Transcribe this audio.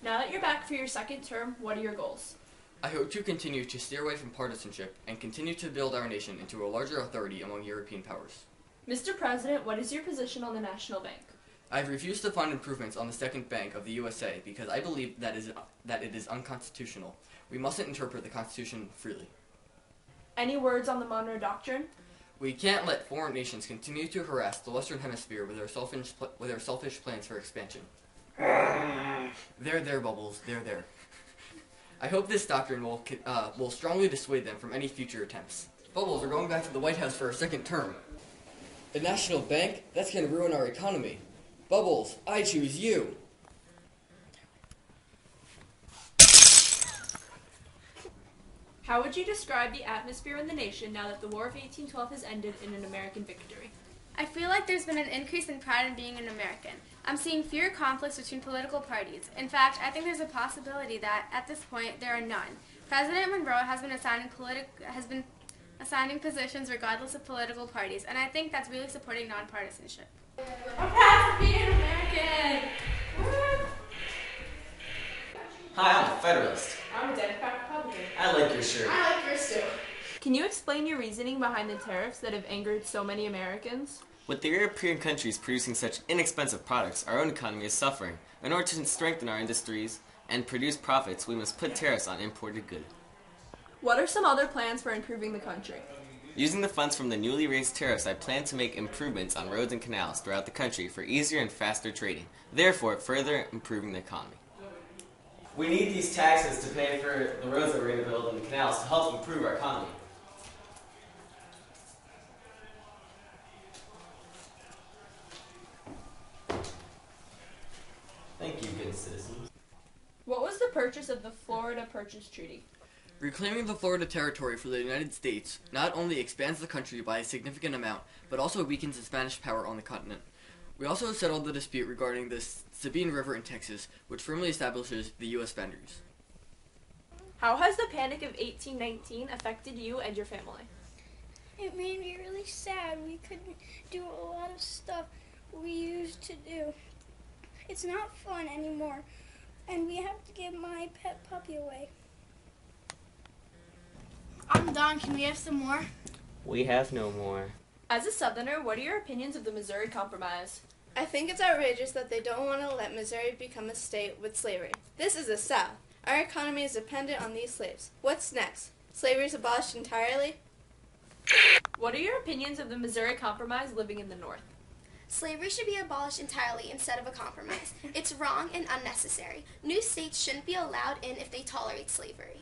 Now that you're back for your second term, what are your goals? I hope to continue to steer away from partisanship and continue to build our nation into a larger authority among European powers. Mr. President, what is your position on the National Bank? I have refused to fund improvements on the Second Bank of the USA because I believe that it is unconstitutional. We mustn't interpret the Constitution freely. Any words on the Monroe Doctrine? We can't let foreign nations continue to harass the Western Hemisphere with their selfish plans for expansion. There, Bubbles. There. I hope this doctrine will strongly dissuade them from any future attempts. Bubbles, we're going back to the White House for our second term. The National Bank? That's going to ruin our economy. Bubbles, I choose you. How would you describe the atmosphere in the nation now that the War of 1812 has ended in an American victory? I feel like there's been an increase in pride in being an American. I'm seeing fewer conflicts between political parties. In fact, I think there's a possibility that, at this point, there are none. President Monroe has been assigning positions regardless of political parties, and I think that's really supporting nonpartisanship. I'm proud to be an American! Hi, I'm a Federalist. I'm a Democrat Republican. I like your shirt. I like yours too. Can you explain your reasoning behind the tariffs that have angered so many Americans? With the European countries producing such inexpensive products, our own economy is suffering. In order to strengthen our industries and produce profits, we must put tariffs on imported goods. What are some other plans for improving the country? Using the funds from the newly raised tariffs, I plan to make improvements on roads and canals throughout the country for easier and faster trading, therefore further improving the economy. We need these taxes to pay for the roads that we're going to build and the canals to help improve our economy. Thank you, good citizens. What was the purpose of the Florida Purchase Treaty? Reclaiming the Florida Territory for the United States not only expands the country by a significant amount, but also weakens the Spanish power on the continent. We also settled the dispute regarding the Sabine River in Texas, which firmly establishes the U.S. boundaries. How has the Panic of 1819 affected you and your family? It made me really sad. We couldn't do a lot of stuff we used to do. It's not fun anymore, and we have to give my pet puppy away. I'm done. Can we have some more? We have no more. As a Southerner, what are your opinions of the Missouri Compromise? I think it's outrageous that they don't want to let Missouri become a state with slavery. This is the South. Our economy is dependent on these slaves. What's next? Slavery is abolished entirely? What are your opinions of the Missouri Compromise living in the North? Slavery should be abolished entirely instead of a compromise. It's wrong and unnecessary. New states shouldn't be allowed in if they tolerate slavery.